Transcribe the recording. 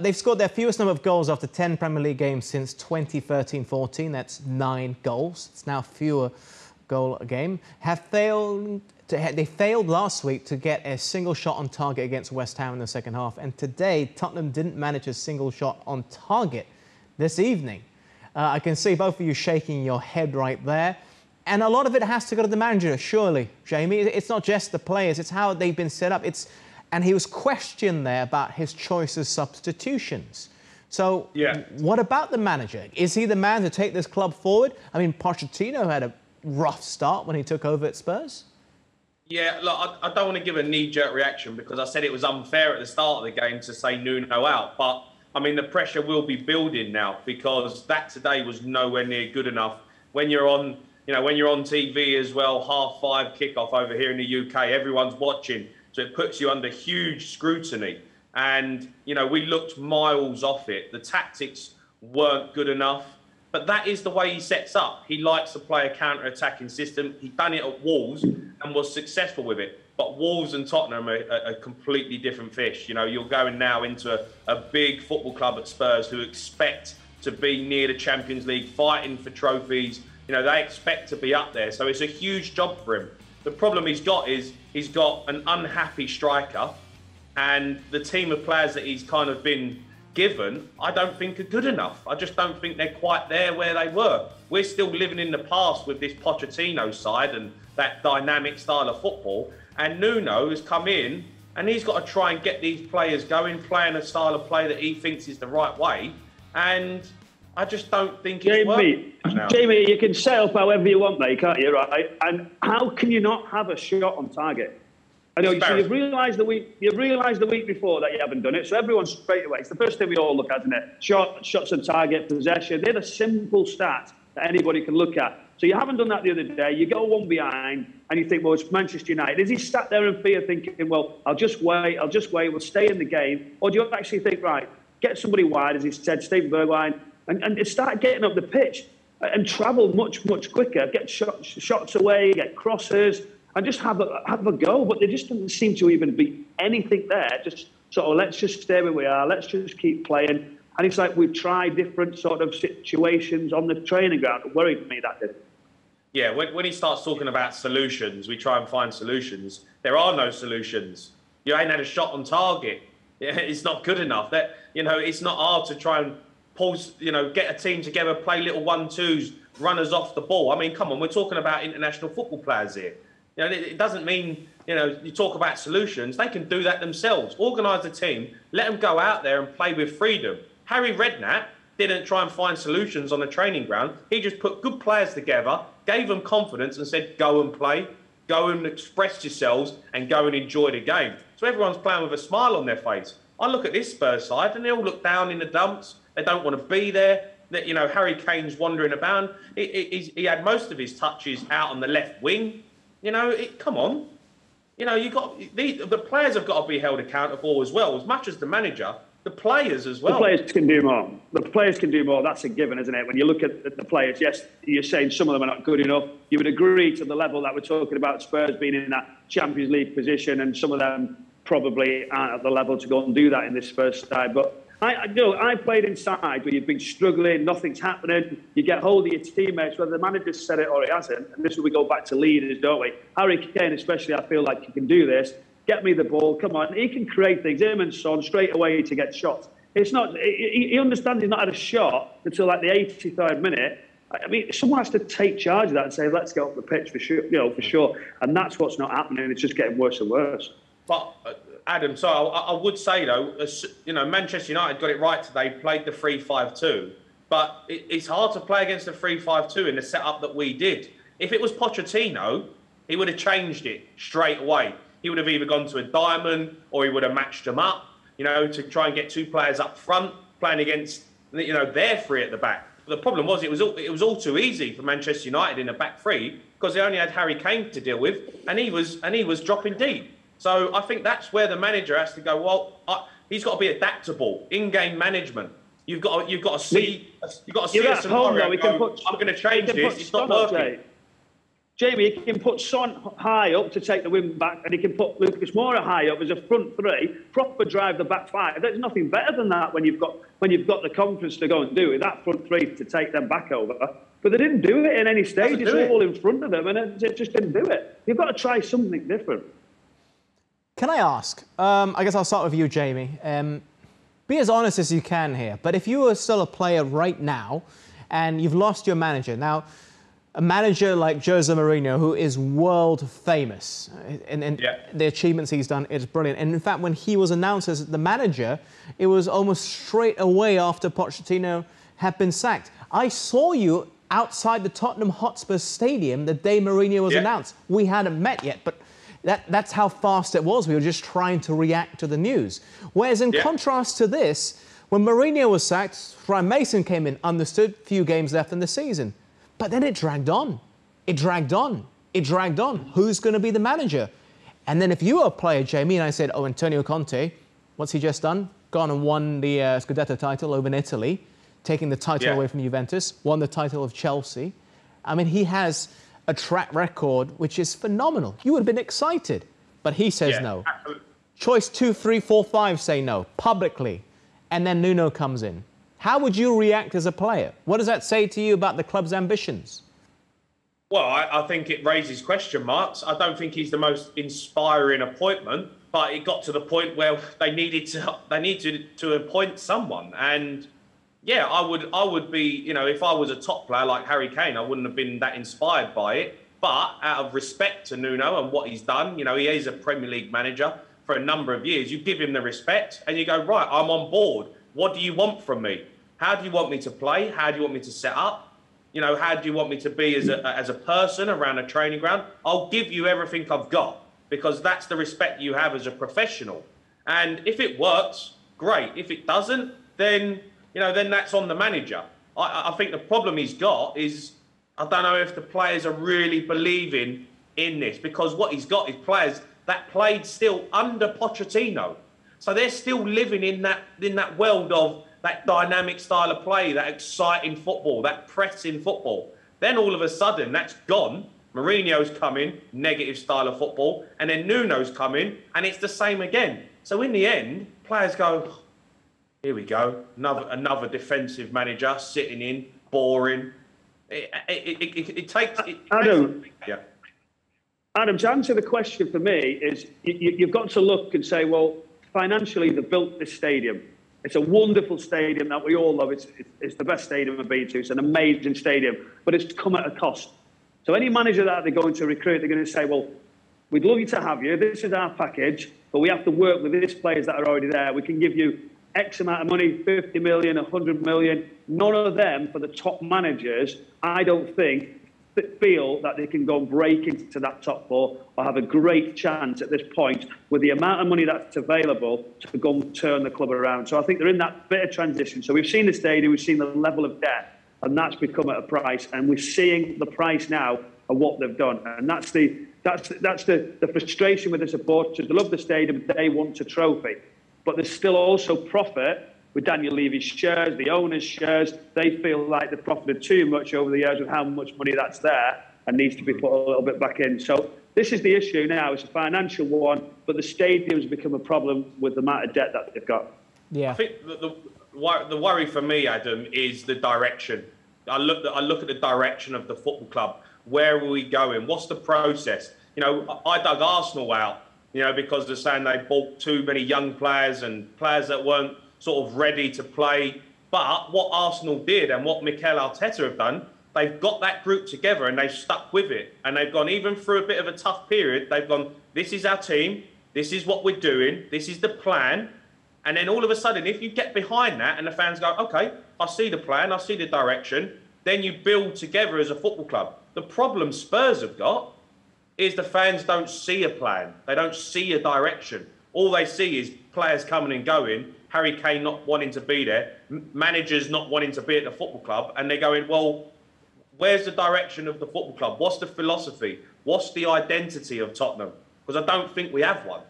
They've scored their fewest number of goals after 10 Premier League games since 2013-14. That's 9 goals. It's now fewer goal a game. They failed last week to get a single shot on target against West Ham in the second half. And today, Tottenham didn't manage a single shot on target this evening. I can see both of you shaking your head right there. And a lot of it has to go to the manager, surely, Jamie. It's not just the players, it's how they've been set up. And he was questioned there about his choice of substitutions. So what about the manager? Is he the man to take this club forward? I mean, Pochettino had a rough start when he took over at Spurs. Yeah, look, I don't want to give a knee-jerk reaction because I said it was unfair at the start of the game to say Nuno out. But, I mean, the pressure will be building now because that today was nowhere near good enough. When you're on, when you're on TV as well, 5:30 kickoff over here in the UK, everyone's watching. So it puts you under huge scrutiny. And, we looked miles off it. The tactics weren't good enough. But that is the way he sets up. He likes to play a counter-attacking system. He's done it at Wolves and was successful with it. But Wolves and Tottenham are a completely different fish. You're going now into a big football club at Spurs who expect to be near the Champions League, fighting for trophies. They expect to be up there. So it's a huge job for him. The problem he's got is he's got an unhappy striker, and the team of players that he's kind of been given, I don't think are good enough. I just don't think they're quite there where they were. We're still living in the past with this Pochettino side and that dynamic style of football. And Nuno has come in and he's got to try and get these players going, playing a style of play that he thinks is the right way. And I just don't think it's working now. Jamie, you can set up however you want, mate, can't you, right? And how can you not have a shot on target? I know, so you've realised the week before that you haven't done it, so everyone's straight away. It's the first thing we all look at, isn't it? Shots on target, possession. They're the simple stats that anybody can look at. So you haven't done that the other day. You go one behind, and you think, well, it's Manchester United. Is he sat there in fear thinking, well, I'll just wait, we'll stay in the game? Or do you actually think, right, get somebody wide, as he said, Steven Bergwijn, and start getting up the pitch and travel much, much quicker, get shots away, get crosses, and just have a go. But there just doesn't seem to even be anything there. Just sort of, let's just stay where we are. Let's just keep playing. And it's like we've tried different sort of situations on the training ground. It worried me, that did. Yeah, when he starts talking about solutions, we try and find solutions. There are no solutions. You ain't had a shot on target. Yeah, it's not good enough. That it's not hard to try and pause. Get a team together, play little 1-2s, runners off the ball. I mean, come on, we're talking about international football players here. It doesn't mean, you talk about solutions. They can do that themselves. Organise a team, let them go out there and play with freedom. Harry Redknapp didn't try and find solutions on the training ground. He just put good players together, gave them confidence and said, go and play, go and express yourselves and go and enjoy the game. So everyone's playing with a smile on their face. I look at this Spurs side and they all look down in the dumps. They don't want to be there. That Harry Kane's wandering about. He had most of his touches out on the left wing. Come on. The players have got to be held accountable as well, as much as the manager, the players as well. The players can do more. The players can do more. That's a given, isn't it? When you look at the players, yes, you're saying some of them are not good enough. You would agree to the level that we're talking about Spurs being in that Champions League position, and some of them probably aren't at the level to go and do that in this first side. But I played inside where you've been struggling, nothing's happening. You get hold of your teammates, whether the manager's said it or he hasn't. And this is where we go back to leaders, don't we? Harry Kane, especially, I feel like he can do this. Get me the ball, come on. He can create things. Him and Son straight away to get shots. It's not. He understands he's not had a shot until like the 83rd minute. I mean, someone has to take charge of that and say, let's get off the pitch for sure. For sure. And that's what's not happening. It's just getting worse and worse. But Adam, so I would say though, Manchester United got it right today. Played the 3-5-2, but it's hard to play against the 3-5-2 in the setup that we did. If it was Pochettino, he would have changed it straight away. He would have either gone to a diamond or he would have matched them up, to try and get 2 players up front playing against, their 3 at the back. But the problem was it was all too easy for Manchester United in the back 3 because they only had Harry Kane to deal with, and he was dropping deep. So I think that's where the manager has to go. Well, he's got to be adaptable. In-game management. You've got to see a scenario. I'm going to change this. It's not working. Jamie, he can put Son high up to take the wing back, and he can put Lucas Moura high up as a front three, proper drive the back five. There's nothing better than that when you've got the confidence to go and do it. That front three to take them back over. But they didn't do it in any stage. It's all in front of them, and it just didn't do it. You've got to try something different. Can I ask? I guess I'll start with you, Jamie. Be as honest as you can here. But if you were still a player right now, and you've lost your manager now. A manager like Jose Mourinho, who is world famous, and the achievements he's done is brilliant. And in fact, when he was announced as the manager, it was almost straight away after Pochettino had been sacked. I saw you outside the Tottenham Hotspur Stadium the day Mourinho was announced. We hadn't met yet, but that's how fast it was. We were just trying to react to the news. Whereas in contrast to this, when Mourinho was sacked, Ryan Mason came in, understood, few games left in the season. But then it dragged on. It dragged on. It dragged on. Who's going to be the manager? And then if you were a player, Jamie, and I said, oh, Antonio Conte, what's he just done? Gone and won the Scudetto title over in Italy, taking the title away from Juventus, won the title of Chelsea. I mean, he has a track record which is phenomenal. You would have been excited. But he says no. Absolutely. Choice 2, 3, 4, 5 say no, publicly. And then Nuno comes in. How would you react as a player? What does that say to you about the club's ambitions? Well, I think it raises question marks. I don't think he's the most inspiring appointment, but it got to the point where they needed to appoint someone. And yeah, I would be, you know, if I was a top player like Harry Kane, I wouldn't have been that inspired by it. But out of respect to Nuno and what he's done, you know, he is a Premier League manager for a number of years. You give him the respect and you go, right, I'm on board. What do you want from me? How do you want me to play? How do you want me to set up? You know, how do you want me to be as a person around a training ground? I'll give you everything I've got because that's the respect you have as a professional. And if it works, great. If it doesn't, then, you know, then that's on the manager. I think the problem he's got is, I don't know if the players are really believing in this because what he's got is players that played still under Pochettino. So they're still living in that world of that dynamic style of play, that exciting football, that pressing football. Then all of a sudden, that's gone. Mourinho's come in, negative style of football, and then Nuno's come in, and it's the same again. So in the end, players go, here we go, another defensive manager sitting in, boring. It takes... Adam, to answer the question for me is, you've got to look and say, well, financially, they built this stadium. It's a wonderful stadium that we all love. It's the best stadium I've been to. It's an amazing stadium, but it's come at a cost. So any manager that they're going to recruit, they're going to say, well, we'd love you to have you. This is our package, but we have to work with these players that are already there. We can give you X amount of money, 50 million, 100 million. None of them, for the top managers, I don't think, feel that they can go and break into that top four or have a great chance at this point with the amount of money that's available to go and turn the club around. So I think they're in that bit of transition. So we've seen the stadium, we've seen the level of debt, and that's become at a price. And we're seeing the price now of what they've done. And that's the frustration with the supporters. They love the stadium, they want a trophy. But there's still also profit with Daniel Levy's shares, the owners' shares. They feel like they've profited too much over the years with how much money that's there and needs to be put a little bit back in. So this is the issue now. It's a financial one, but the stadium's become a problem with the amount of debt that they've got. Yeah. I think the worry for me, Adam, is the direction. I look at the direction of the football club. Where are we going? What's the process? You know, I dug Arsenal out, you know, because they're saying they bought too many young players and players that weren't sort of ready to play. But what Arsenal did and what Mikel Arteta have done, they've got that group together and they've stuck with it. And they've gone, even through a bit of a tough period, they've gone, this is our team, this is what we're doing, this is the plan. And then all of a sudden, if you get behind that and the fans go, okay, I see the plan, I see the direction, then you build together as a football club. The problem Spurs have got is the fans don't see a plan. They don't see a direction. All they see is players coming and going, Harry Kane not wanting to be there, managers not wanting to be at the football club, and they're going, well, where's the direction of the football club? What's the philosophy? What's the identity of Tottenham? Because I don't think we have one.